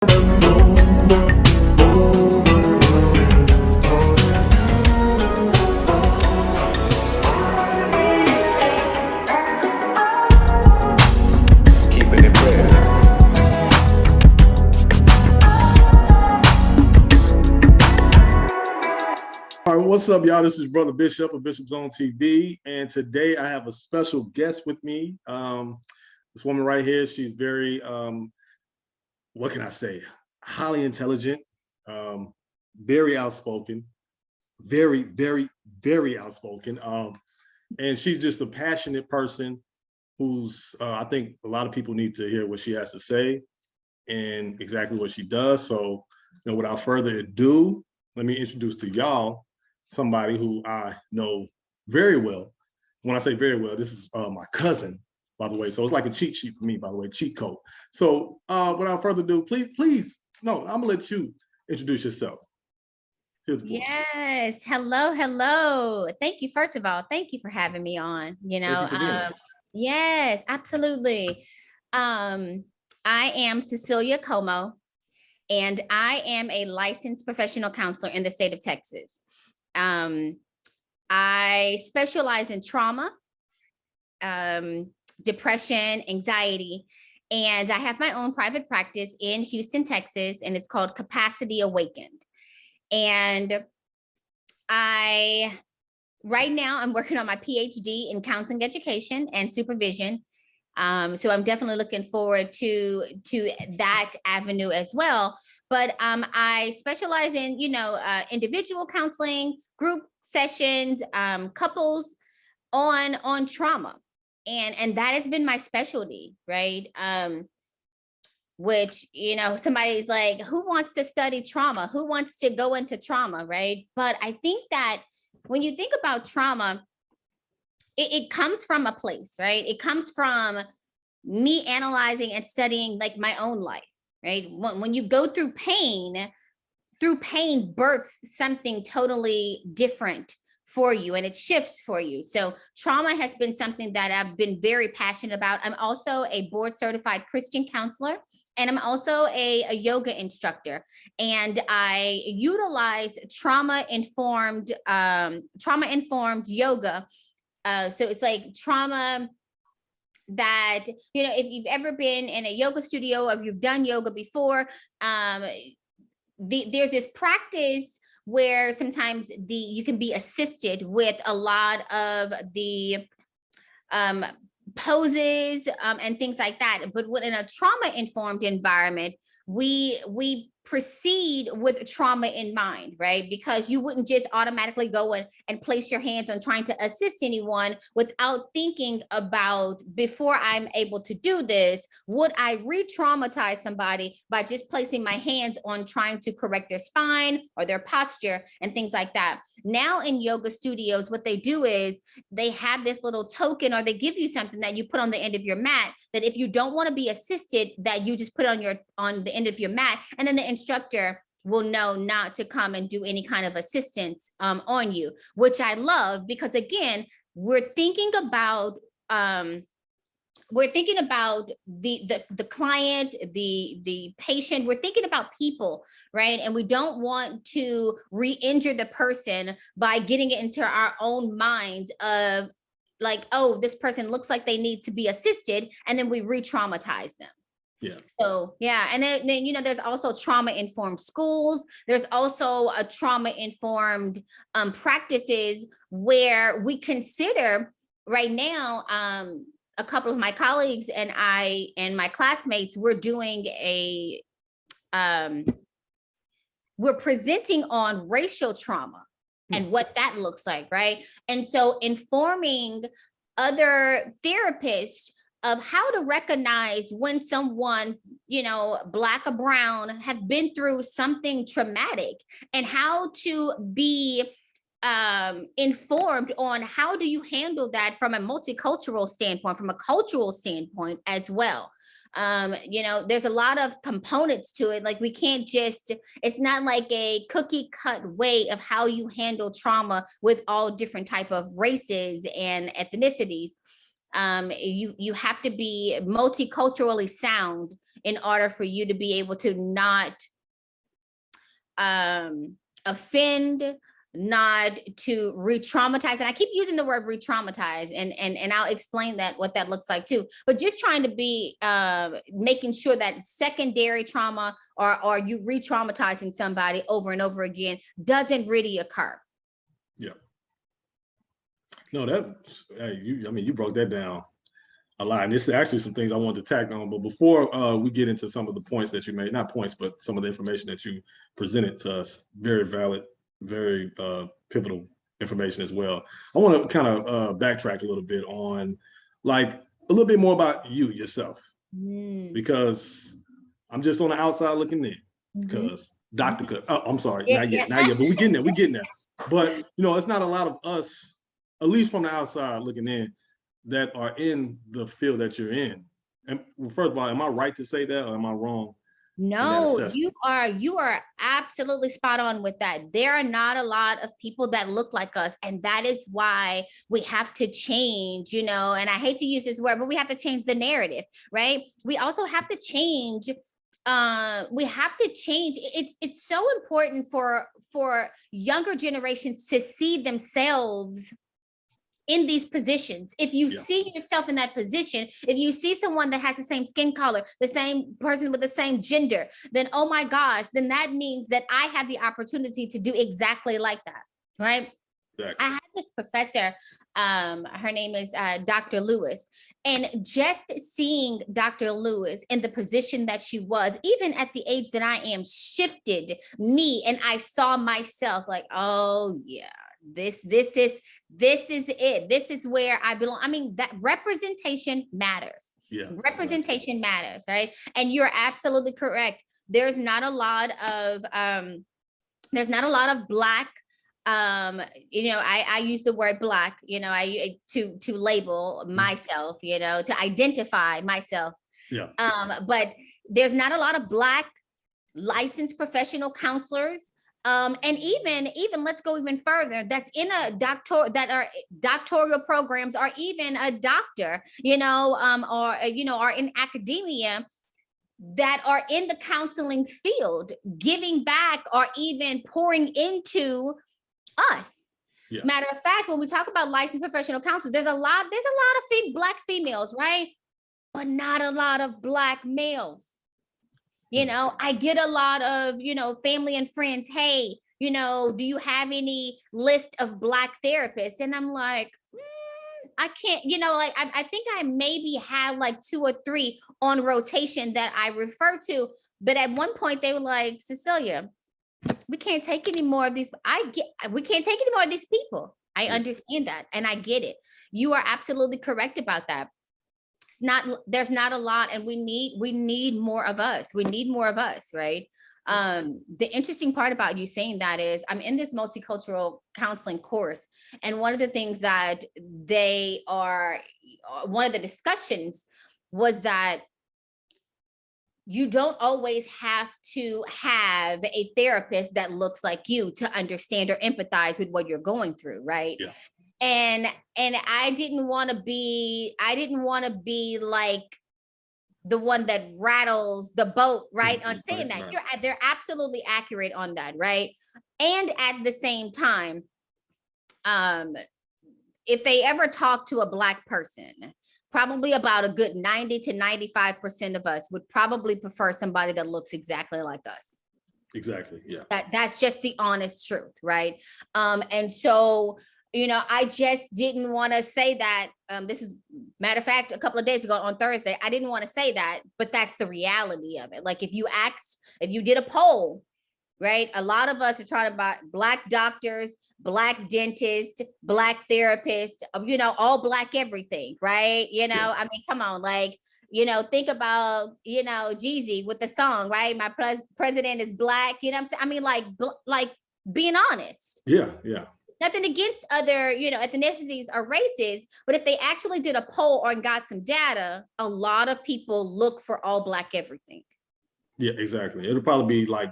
Keeping it real. All right, what's up, y'all? This is Brother Bishop of Bishop's Own TV, and today I have a special guest with me. This woman right here, she's very, what can I say? Highly intelligent, very outspoken, very, very, very outspoken. And she's just a passionate person who's, I think a lot of people need to hear what she has to say and exactly what she does. So, without further ado, let me introduce to y'all somebody who I know very well. When I say very well, this is my cousin, by the way. So it's like a cheat sheet for me, by the way, cheat code. So without further ado, please, no, I'm gonna let you introduce yourself. Yes. Hello. Thank you. First of all, thank you for having me on. Yes, absolutely. I am Cicelia Como, and I am a licensed professional counselor in the state of Texas. I specialize in trauma, depression, anxiety, and I have my own private practice in Houston, Texas, and it's called Capacity Awakened. And right now I'm working on my PhD in counseling education and supervision. So I'm definitely looking forward to that avenue as well. But I specialize in, individual counseling, group sessions, couples on trauma. And that has been my specialty, right? Which, somebody's like, who wants to study trauma? Who wants to go into trauma, right? But I think that when you think about trauma, it comes from a place, right? It comes from me analyzing and studying like my own life, right? When you go through pain births something totally different for you, and it shifts for you. So trauma has been something that I've been very passionate about. I'm also a board certified Christian counselor, and I'm also a yoga instructor. And I utilize trauma-informed yoga. So it's like trauma that, if you've ever been in a yoga studio or if you've done yoga before, there's this practice where sometimes you can be assisted with a lot of the poses and things like that. But in a trauma-informed environment, we proceed with trauma in mind, right? Because you wouldn't just automatically go and place your hands on trying to assist anyone without thinking about, before I'm able to do this, would I re-traumatize somebody by just placing my hands on trying to correct their spine or their posture and things like that. Now in yoga studios, what they do is they have this little token, or they give you something that you put on the end of your mat, that if you don't want to be assisted, that you just put on the end of your mat, and then the instructor will know not to come and do any kind of assistance on you, which I love, because again, we're thinking about the client, the patient. We're thinking about people, right? And we don't want to re-injure the person by getting it into our own minds of like, oh, this person looks like they need to be assisted, and then we re-traumatize them. Yeah. So yeah, and then there's also trauma-informed schools. There's also a trauma-informed practices where we consider right now. A couple of my colleagues and I and my classmates, we're presenting on racial trauma and what that looks like, right? And so informing other therapists of how to recognize when someone, Black or brown, have been through something traumatic, and how to be informed on how do you handle that from a multicultural standpoint, from a cultural standpoint as well. There's a lot of components to it. Like we can't just, it's not like a cookie cut way of how you handle trauma with all different type of races and ethnicities. You have to be multiculturally sound in order for you to be able to not offend, not to re-traumatize. And I keep using the word re-traumatize, and I'll explain that, what that looks like too. But just trying to be making sure that secondary trauma or you re-traumatizing somebody over and over again doesn't really occur. Yeah. No, you broke that down a lot. And this is actually some things I wanted to tack on. But before we get into some of the points that you made, not points, but some of the information that you presented to us, very valid, very pivotal information as well. I want to kind of backtrack a little bit on like a little bit more about you yourself, because I'm just on the outside looking in, because Dr. Cook, oh, I'm sorry, not yet, but we're getting there. But, you know, it's not a lot of us, at least from the outside looking in, that are in the field that you're in. And first of all, am I right to say that, or am I wrong? No, you are absolutely spot on with that. There are not a lot of people that look like us, and that is why we have to change, you know, and I hate to use this word, but we have to change the narrative, right? We also have to change. It's so important for younger generations to see themselves in these positions. If you see yourself in that position, if you see someone that has the same skin color, the same person with the same gender, then oh my gosh, then that means that I have the opportunity to do exactly like that, right? Exactly. I had this professor, her name is Dr. Lewis, and just seeing Dr. Lewis in the position that she was, even at the age that I am, shifted me, and I saw myself like, oh yeah, this is it. This is where I belong. I mean, that representation matters. Yeah, representation matters, right? And you're absolutely correct. There's not a lot of Black. You know, I use the word Black, you know, to label myself, you know, to identify myself. Yeah. But there's not a lot of Black licensed professional counselors. And even let's go even further, that's in a that are doctoral programs, or even a doctor, you know, or you know, are in academia, that are in the counseling field, giving back or even pouring into us. Yeah. Matter of fact, when we talk about licensed professional counselors, there's a lot of Black females, right? But not a lot of Black males. You know, I get a lot of, you know, family and friends, hey, you know, do you have any list of Black therapists? And I'm like, I can't, you know, like, I think I maybe have like 2 or 3 on rotation that I refer to. But at one point they were like, Cicelia, we can't take any more of these. We can't take any more of these people. I understand that. And I get it. You are absolutely correct about that. There's not a lot, and we need more of us. We need more of us, right? The interesting part about you saying that is I'm in this multicultural counseling course, and one of the things that one of the discussions was that you don't always have to have a therapist that looks like you to understand or empathize with what you're going through, right? Yeah. And I didn't want to be like the one that rattles the boat, right? On saying that. Right. They're absolutely accurate on that, right? And at the same time, if they ever talk to a Black person, probably about a good 90 to 95% of us would probably prefer somebody that looks exactly like us. Exactly. Yeah. That's just the honest truth, right? And so, you know, I just didn't want to say that. This is, matter of fact, a couple of days ago on Thursday, I didn't want to say that, but that's the reality of it. Like if you did a poll, right? A lot of us are trying to buy Black doctors, Black dentists, Black therapists, you know, all Black everything, right? You know, yeah. I mean, come on, like, you know, think about, you know, Jeezy with the song, right? My president is Black, you know what I'm saying? I mean, like being honest. Yeah, yeah. Nothing against other, you know, ethnicities or races, but if they actually did a poll or got some data, a lot of people look for all Black everything. Yeah, exactly. It'll probably be like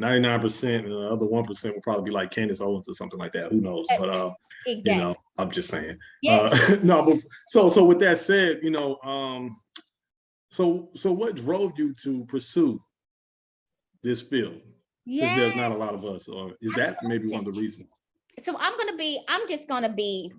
99%, and the other 1% will probably be like Candace Owens or something like that. Who knows? But exactly. You know, I'm just saying. Yes. No, but so with that said, you know, so what drove you to pursue this field? Since there's not Yes. a lot of us, or is that maybe one of the reasons? So I'm just gonna be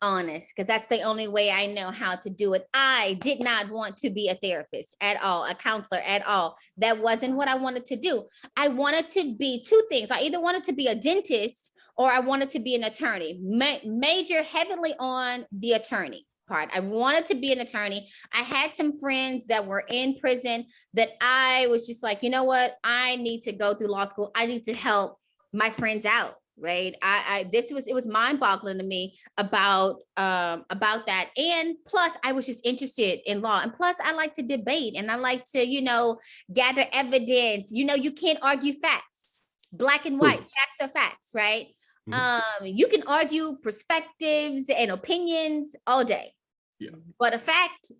honest, because that's the only way I know how to do it. I did not want to be a therapist at all, a counselor at all. That wasn't what I wanted to do. I wanted to be two things. I either wanted to be a dentist or I wanted to be an attorney. Major heavily on the attorney part. I wanted to be an attorney. I had some friends that were in prison that I was just like, you know what? I need to go through law school. I need to help my friends out. Right. It was mind boggling to me about that. And plus I was just interested in law. And plus I like to debate and I like to, you know, gather evidence. You know, you can't argue facts, black and white. True. Facts are facts, right? Mhm. You can argue perspectives and opinions all day. Yeah. But a fact.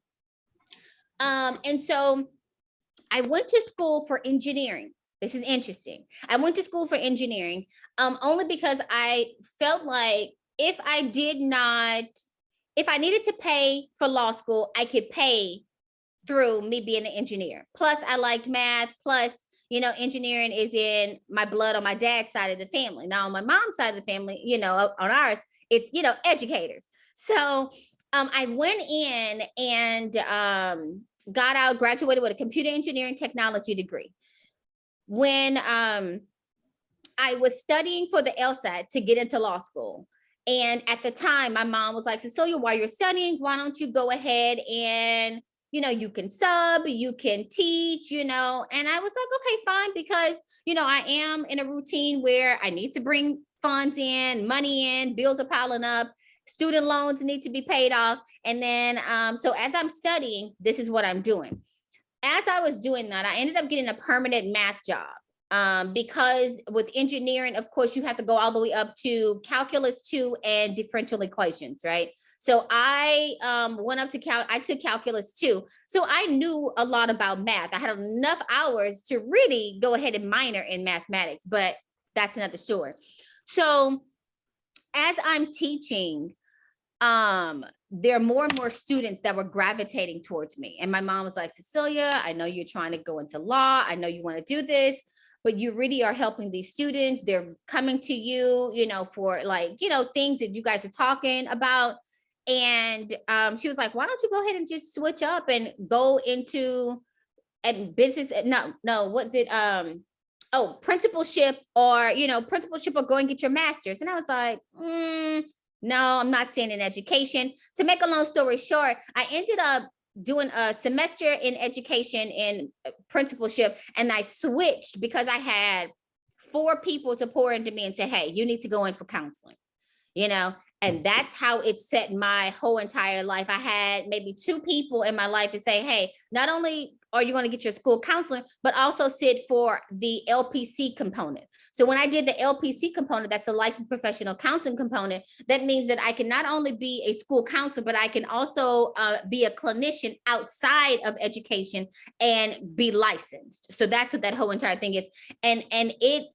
And so I went to school for engineering. This is interesting. I went to school for engineering only because I felt like if I needed to pay for law school, I could pay through me being an engineer. Plus, I liked math. Plus, you know, engineering is in my blood on my dad's side of the family. Now, on my mom's side of the family, you know, on ours, it's, you know, educators. So I went in and got out, graduated with a computer engineering technology degree. When I was studying for the LSAT to get into law school. And at the time, my mom was like, Cecilia, while you're studying, why don't you go ahead and, you know, you can sub, you can teach, you know. And I was like, okay, fine, because, you know, I am in a routine where I need to bring funds in, money in, bills are piling up, student loans need to be paid off. And then, so as I'm studying, this is what I'm doing. As I was doing that, I ended up getting a permanent math job because with engineering, of course, you have to go all the way up to calculus 2 and differential equations, right? So I went up to I took calculus 2. So I knew a lot about math. I had enough hours to really go ahead and minor in mathematics, but that's another story. So as I'm teaching, there are more and more students that were gravitating towards me. And my mom was like, Cecilia, I know you're trying to go into law. I know you want to do this, but you really are helping these students. They're coming to you, you know, for like, you know, things that you guys are talking about. And she was like, why don't you go ahead and just switch up and go into business? No, what's it? Principalship or, you know, principalship or go and get your master's. And I was like, no, I'm not staying in education. To make a long story short, I ended up doing a semester in education in principalship, and I switched because I had 4 people to pour into me and say, hey, you need to go in for counseling, you know, and that's how it set my whole entire life. I had maybe 2 people in my life to say, hey, not only are you going to get your school counseling, but also sit for the LPC component. So when I did the LPC component, that's the licensed professional counseling component, that means that I can not only be a school counselor, but I can also be a clinician outside of education and be licensed. So that's what that whole entire thing is. And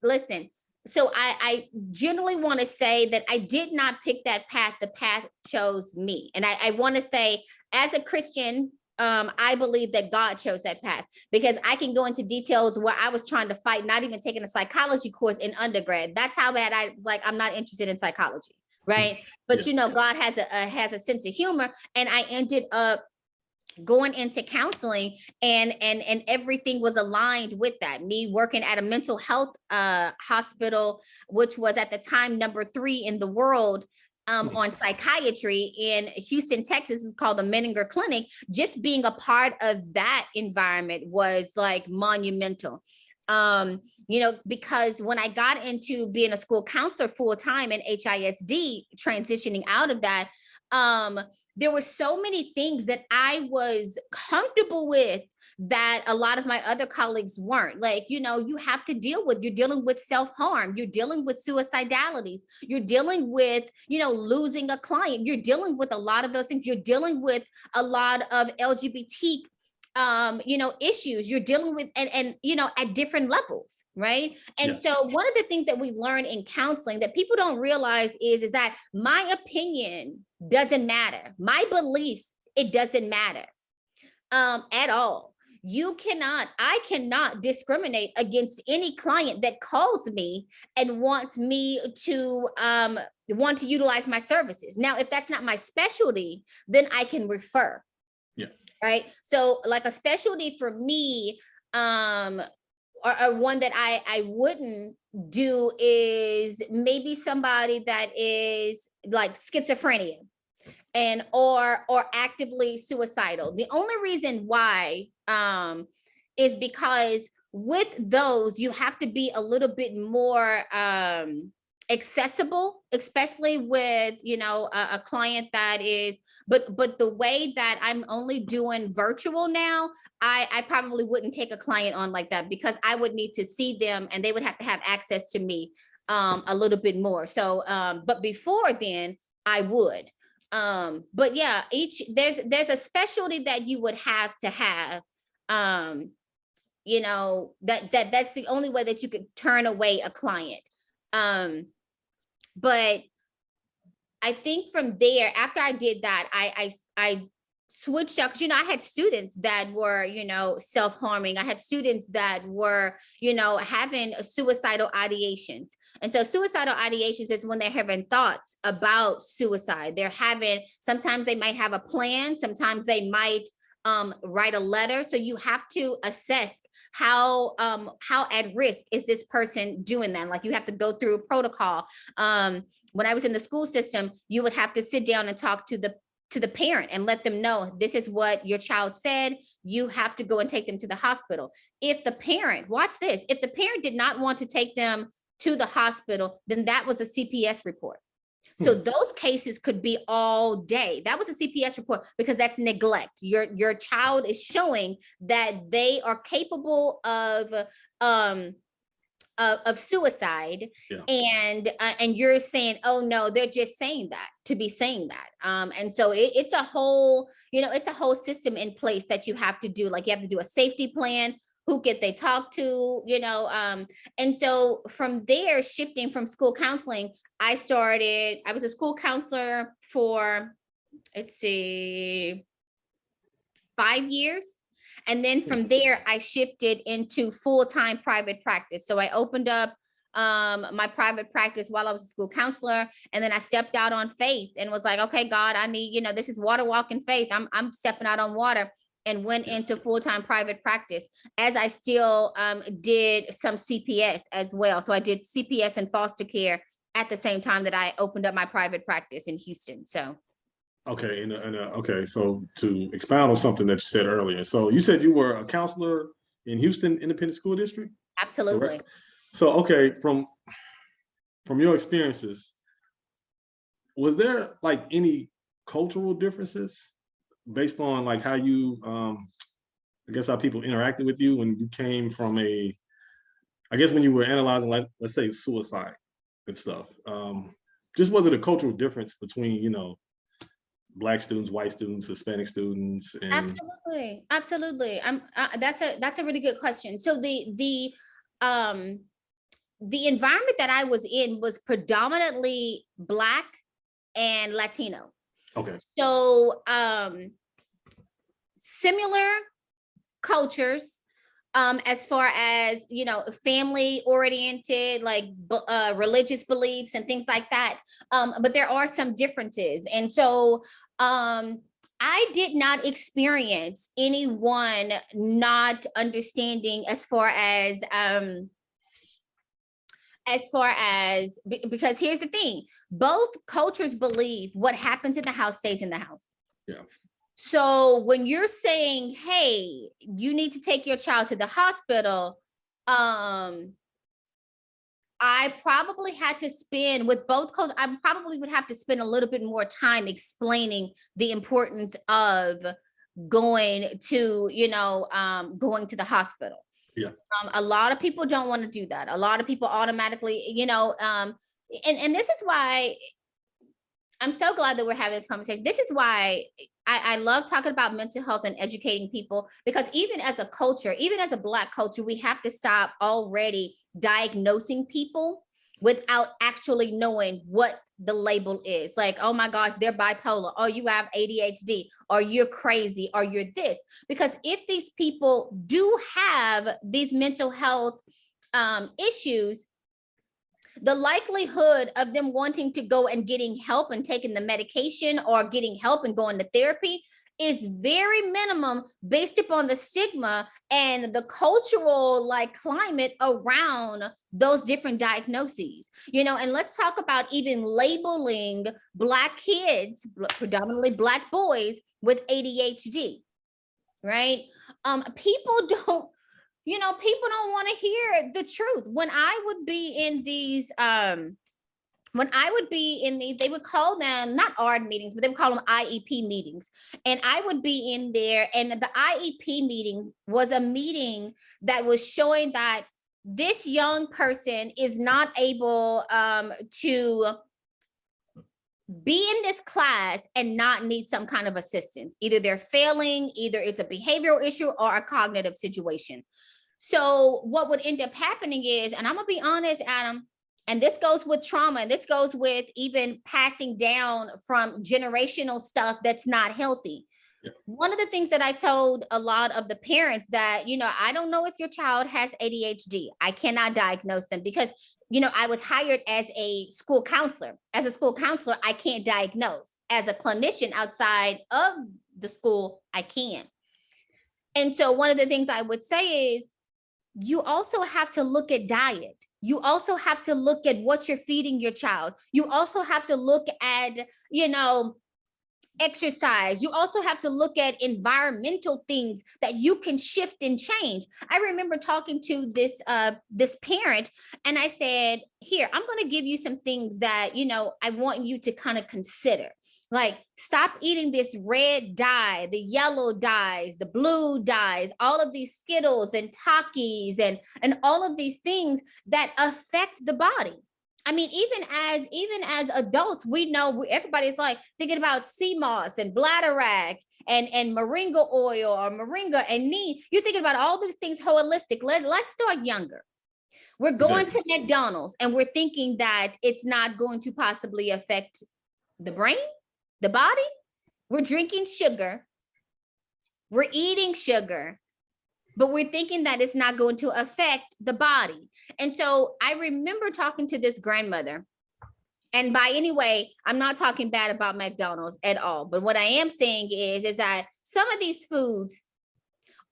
listen, so I generally want to say that I did not pick that path. The path chose me. And I want to say, as a Christian, I believe that God chose that path, because I can go into details where I was trying to fight, not even taking a psychology course in undergrad. That's how bad I was like, I'm not interested in psychology, right? But Yeah. you know, God has a sense of humor, and I ended up going into counseling, and everything was aligned with that. Me working at a mental health hospital, which was at the time number 3 in the world on psychiatry in Houston, Texas, is called the Menninger Clinic. Just being a part of that environment was like monumental. You know, because when I got into being a school counselor full time in HISD, transitioning out of that, there were so many things that I was comfortable with that a lot of my other colleagues weren't. Like, you know, you have to you're dealing with self-harm, you're dealing with suicidalities, you're dealing with, you know, losing a client, you're dealing with a lot of those things, you're dealing with a lot of LGBT issues you're dealing with and at different levels, right? And so one of the things that we learn in counseling that people don't realize is that my opinion doesn't matter. My beliefs, it doesn't matter at all. I cannot discriminate against any client that calls me and wants me to want to utilize my services. Now, if that's not my specialty, then I can refer. Yeah. Right. So like a specialty for me, or one that I wouldn't do is maybe somebody that is like schizophrenia and or actively suicidal. The only reason why is because with those you have to be a little bit more accessible, especially with a client that is, but the way that I'm only doing virtual now, I probably wouldn't take a client on like that because I would need to see them and they would have to have access to me a little bit more. So but before then I would. But yeah, there's a specialty that you would have to have, that's the only way that you could turn away a client. But I think from there, after I did that, I switched up, because I had students that were self-harming. I had students that were having suicidal ideations. And so suicidal ideations is when they're having thoughts about suicide. Sometimes they might have a plan, sometimes they might write a letter. So you have to assess how at risk is this person doing that. Like you have to go through a protocol. When I was in the school system, you would have to sit down and talk to the parent and let them know this is what your child said. You have to go and take them to the hospital. If the parent, watch this, if the parent did not want to take them to the hospital, then that was a CPS report. So those cases could be all day. That was a CPS report because that's neglect. Your child is showing that they are capable of suicide. Yeah. And you're saying, oh no, they're just saying that to be saying that. And so it's a whole, it's a whole system in place that you have to do. Like you have to do a safety plan. Who get they talk to, and so from there, shifting from school counseling, I was a school counselor for, 5 years. And then from there, I shifted into full-time private practice. So I opened up my private practice while I was a school counselor. And then I stepped out on faith and was like, okay, God, I need, this is water walking faith. I'm stepping out on water, and went into full-time private practice as I still did some CPS as well. So I did CPS and foster care at the same time that I opened up my private practice in Houston. So. Okay. Okay. So to expound on something that you said earlier. So you said you were a counselor in Houston Independent School District? Absolutely. Correct? So, okay. From your experiences, was there like any cultural differences based on like how you, I guess how people interacted with you when you came from when you were analyzing, like, let's say suicide and stuff, just was it a cultural difference between, Black students, white students, Hispanic students? And Absolutely. That's a really good question. So the environment that I was in was predominantly Black and Latino. Okay. So similar cultures, as far as family oriented, like religious beliefs and things like that, but there are some differences. And so I did not experience anyone not understanding as far as because here's the thing, both cultures believe what happens in the house stays in the house. Yeah. So when you're saying, hey, you need to take your child to the hospital, I probably had to spend with both cultures, I probably would have to spend a little bit more time explaining the importance of going to the hospital. Yeah. A lot of people don't want to do that. A lot of people automatically, and this is why I'm so glad that we're having this conversation. This is why I love talking about mental health and educating people, because even as a culture, even as a Black culture, we have to stop already diagnosing people without actually knowing what the label is. Like, oh my gosh, they're bipolar, or you have ADHD, or you're crazy, or you're this. Because if these people do have these mental health issues, the likelihood of them wanting to go and getting help and taking the medication or getting help and going to therapy is very minimum, based upon the stigma and the cultural like climate around those different diagnoses, you know. And let's talk about even labeling Black kids, predominantly Black boys, with ADHD, right? People don't, you know, people don't want to hear the truth. When I would be in these, they would call them not ARD meetings, but they would call them IEP meetings. And I would be in there, and the IEP meeting was a meeting that was showing that this young person is not able to be in this class and not need some kind of assistance. Either they're failing, either it's a behavioral issue or a cognitive situation. So what would end up happening is, and I'm gonna be honest, Adam, and this goes with trauma, and this goes with even passing down from generational stuff that's not healthy. Yeah. One of the things that I told a lot of the parents that, you know, I don't know if your child has ADHD. I cannot diagnose them because, you know, I was hired as a school counselor. As a school counselor, I can't diagnose. As a clinician outside of the school, I can. And so one of the things I would say is, you also have to look at diet. You also have to look at what you're feeding your child. You also have to look at, you know, exercise. You also have to look at environmental things that you can shift and change. I remember talking to this parent, and I said, here, I'm going to give you some things that, you know, I want you to kind of consider. Like, stop eating this red dye, the yellow dyes, the blue dyes, all of these Skittles and Takis and all of these things that affect the body. I mean, even as adults, we know everybody's like thinking about sea moss and bladderwrack and moringa oil or moringa and neem. You're thinking about all these things holistic. Let's start younger. We're going to McDonald's and we're thinking that it's not going to possibly affect the brain, the body. We're drinking sugar. We're eating sugar, but we're thinking that it's not going to affect the body. And so I remember talking to this grandmother, and by any way, I'm not talking bad about McDonald's at all. But what I am saying is that some of these foods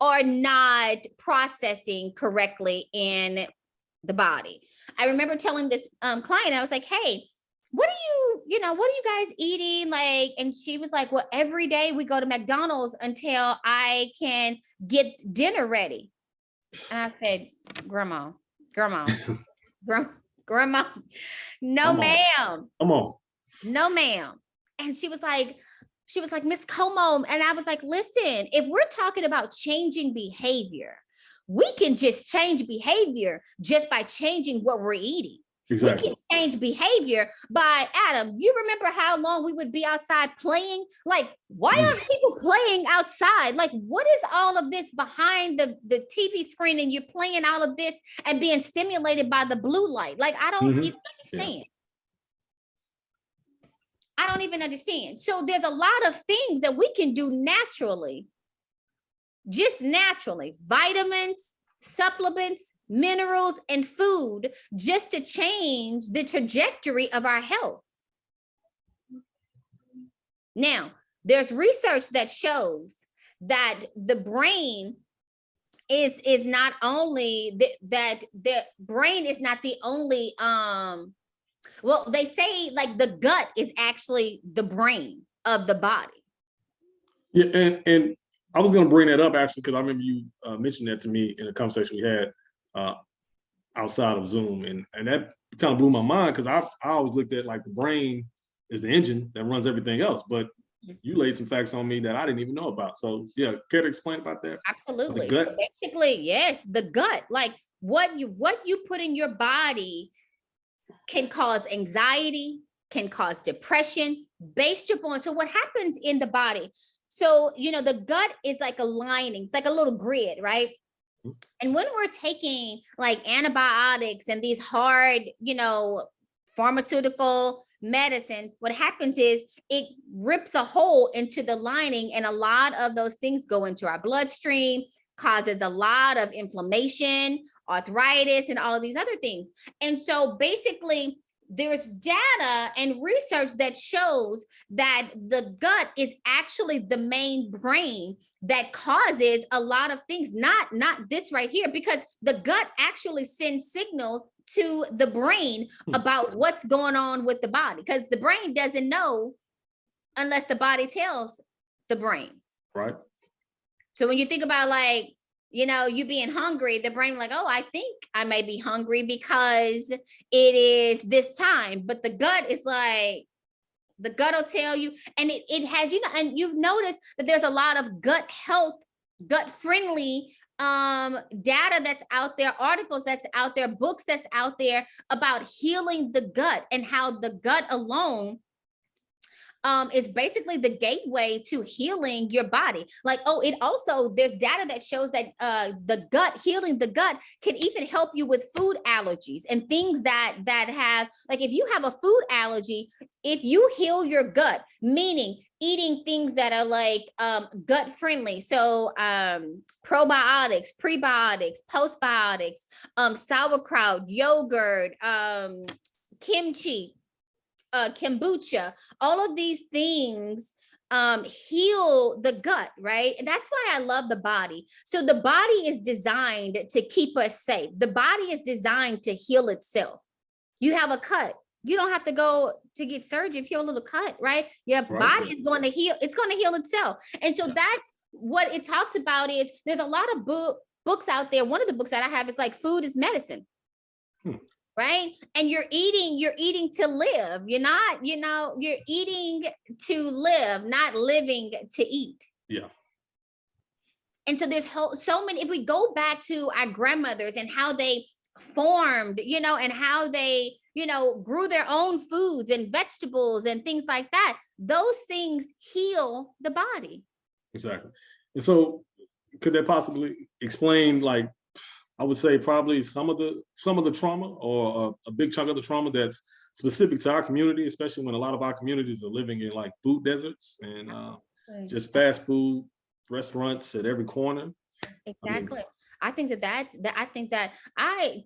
are not processing correctly in the body. I remember telling this client, I was like, hey, what are you guys eating? Like, and she was like, well, every day we go to McDonald's until I can get dinner ready. And I said, grandma, no, ma'am. Come on. No, ma'am. And she was like, Miss Como. And I was like, listen, if we're talking about changing behavior, we can just change behavior just by changing what we're eating. Exactly. We can change behavior by, Adam, you remember how long we would be outside playing? Like, why aren't people playing outside? Like, what is all of this behind the TV screen and you're playing all of this and being stimulated by the blue light? Like, I don't even understand. Yeah. I don't even understand. So there's a lot of things that we can do naturally, just naturally, vitamins, supplements, minerals, and food, just to change the trajectory of our health. Now, there's research that shows that the brain is not only that the brain is not the only well, they say like the gut is actually the brain of the body. Yeah, and I was going to bring that up actually, because I remember you mentioned that to me in a conversation we had outside of Zoom, and that kind of blew my mind, because I always looked at like the brain is the engine that runs everything else, but you laid some facts on me that I didn't even know about. So yeah, care to explain about that? Absolutely. So basically, yes, the gut, like what you put in your body can cause anxiety, can cause depression based upon. So what happens in the body? So, the gut is like a lining. It's like a little grid, right? And when we're taking like antibiotics and these hard, pharmaceutical medicines, what happens is it rips a hole into the lining, and a lot of those things go into our bloodstream, causes a lot of inflammation, arthritis, and all of these other things. And so basically, there's data and research that shows that the gut is actually the main brain that causes a lot of things, not this right here, because the gut actually sends signals to the brain about what's going on with the body, because the brain doesn't know unless the body tells the brain. Right. So when you think about like, you being hungry, the brain like, oh, I think I may be hungry because it is this time. But the gut is like, the gut will tell you, and it has, and you've noticed that there's a lot of gut health, gut friendly data that's out there, articles that's out there, books that's out there about healing the gut, and how the gut alone is basically the gateway to healing your body. Like, it also, there's data that shows that the gut, healing the gut can even help you with food allergies and things that have, like, if you have a food allergy, if you heal your gut, meaning eating things that are like gut friendly. So probiotics, prebiotics, postbiotics, sauerkraut, yogurt, kimchi, kombucha, all of these things heal the gut, right? And that's why I love the body. So the body is designed to keep us safe. The body is designed to heal itself. You have a cut. You don't have to go to get surgery if you have a little cut, right? Your body is going to heal. It's going to heal itself. And so that's what it talks about. Is there's a lot of books out there. One of the books that I have is like Food is Medicine. Right? And you're eating to live. You're eating to live, not living to eat. Yeah. And so there's so many, if we go back to our grandmothers and how they formed, and how they, grew their own foods and vegetables and things like that, those things heal the body. Exactly. And so could that possibly explain, like, I would say probably some of the trauma, or a big chunk of the trauma that's specific to our community, especially when a lot of our communities are living in like food deserts and just fast food restaurants at every corner. Exactly. I think to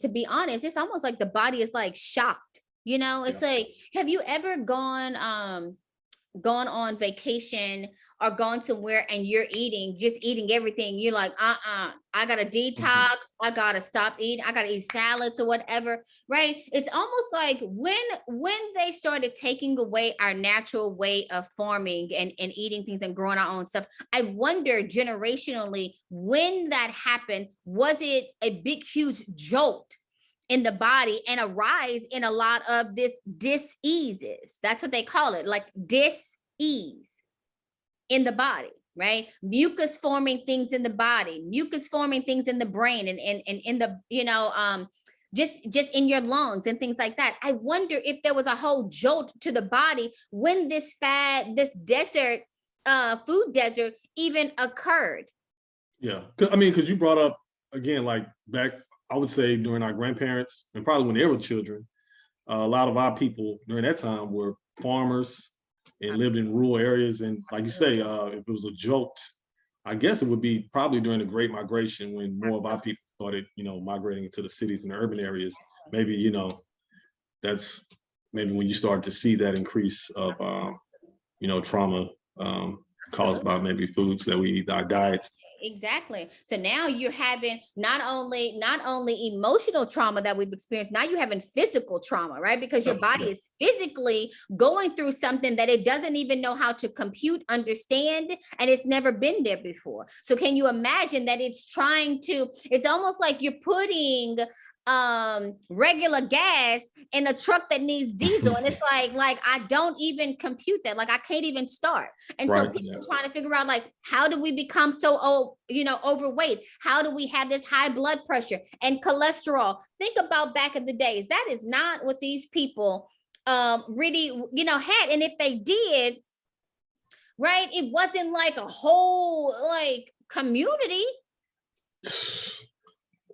be honest, it's almost like the body is like shocked. It's like, have you ever gone on vacation or gone somewhere and you're just eating everything? You're like, I gotta detox. I gotta stop eating. I gotta eat salads or whatever, right? It's almost like when they started taking away our natural way of farming and eating things and growing our own stuff, I wonder generationally when that happened, was it a big, huge jolt in the body and a rise in a lot of this diseases? That's what they call it, like dis-ease in the body, right? Mucus forming things in the body, mucus forming things in the brain, and in the, just in your lungs and things like that. I wonder if there was a whole jolt to the body when this desert, food desert even occurred. Yeah, I mean, because you brought up, again, like back, I would say during our grandparents and probably when they were children, a lot of our people during that time were farmers and lived in rural areas. And like you say, if it was a jolt, I guess it would be probably during the Great Migration, when more of our people started, migrating into the cities and the urban areas. Maybe, that's maybe when you start to see that increase of, trauma caused by maybe foods that we eat, our diets. Exactly. So now you're having not only emotional trauma that we've experienced, now you're having physical trauma, right? Because your body is physically going through something that it doesn't even know how to compute, understand, and it's never been there before. So can you imagine that it's almost like you're putting regular gas in a truck that needs diesel, and it's like I don't even compute that, like I can't even start. And so people are trying to figure out, like, how do we become so overweight? How do we have this high blood pressure and cholesterol? Think about back in the days. That is not what these people really, had. And if they did, right, it wasn't like a whole like community.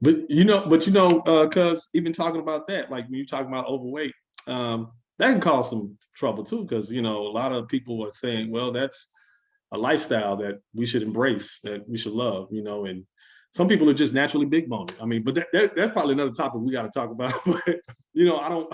But because even talking about that, like when you talk about overweight, that can cause some trouble too, because a lot of people are saying, well, that's a lifestyle that we should embrace, that we should love, and some people are just naturally big boned. I mean, but that's probably another topic we got to talk about. But I don't.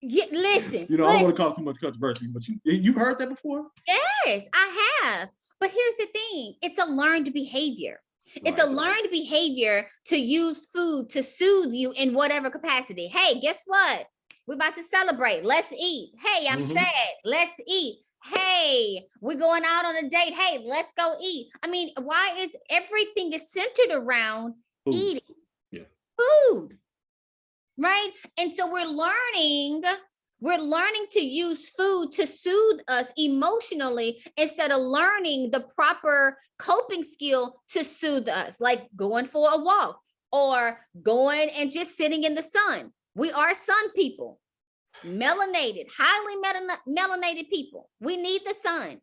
Yeah, listen. I don't want to cause too much controversy, but you've heard that before? Yes, I have. But here's the thing: it's a learned behavior. It's a learned behavior to use food to soothe you in whatever capacity. Hey, guess what? We're about to celebrate. Let's eat. Hey, I'm sad. Let's eat. Hey, we're going out on a date. Hey, let's go eat. I mean, why is everything is centered around Food. eating? Yeah. Food. Right? And so we're learning to use food to soothe us emotionally instead of learning the proper coping skill to soothe us, like going for a walk or going and just sitting in the sun. We are sun people, melanated, highly melanated people. We need the sun.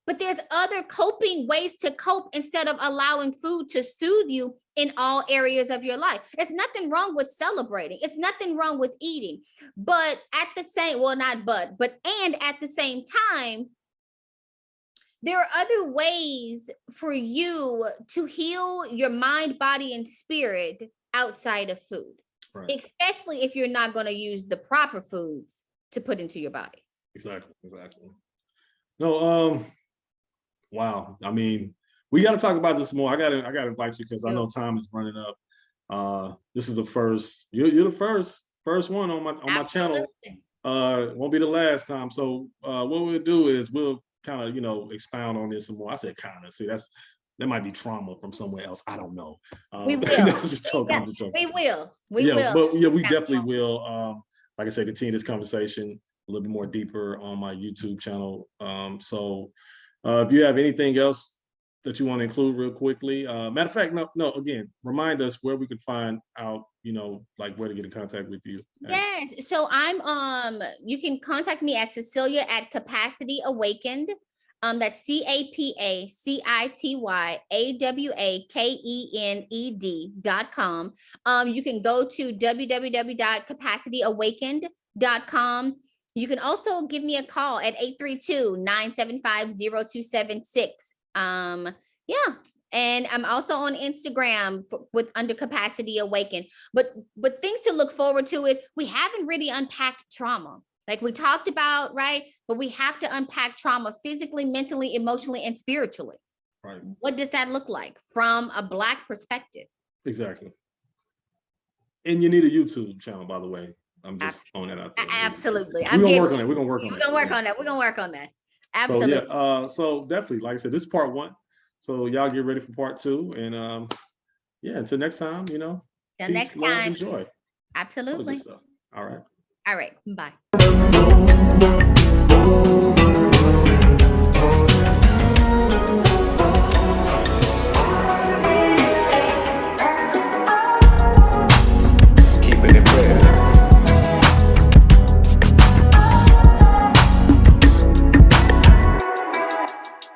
But there's other coping ways to cope instead of allowing food to soothe you in all areas of your life. There's nothing wrong with celebrating. It's nothing wrong with eating. But at the same, well, not but and at the same time, there are other ways for you to heal your mind, body, and spirit outside of food, Right. Especially if you're not going to use the proper foods to put into your body. Exactly. No, wow. I mean, we got to talk about this more. I got to invite you because I know time is running up. This is the first. You're the first one on my channel. Won't be the last time. So what we'll do is we'll kind of expound on this some more. I said kind of. See, that might be trauma from somewhere else. I don't know. We will. No, I'm just joking. We will. We definitely will. Like I said, continue this conversation a little bit more deeper on my YouTube channel. So if you have anything else that you want to include real quickly, matter of fact, no, again, remind us where we could find out, like where to get in contact with you. Yes. So I'm, you can contact me at Cicelia at Capacity Awakened. That's Capacityawakened.com. You can go to www.capacityawakened.com. You can also give me a call at 832-975-0276. Yeah. And I'm also on Instagram under Capacity Awakened. But things to look forward to is we haven't really unpacked trauma. Like we talked about, right? But we have to unpack trauma physically, mentally, emotionally, and spiritually. Right. What does that look like from a Black perspective? Exactly. And you need a YouTube channel, by the way. I'm just throwing that out there. Absolutely. We're gonna work on that. We're gonna work on that. Absolutely. So, so definitely, like I said, this is part 1. So y'all get ready for part 2. And until next time, Till peace, next love, time. and joy. Absolutely. All right. All right. Bye.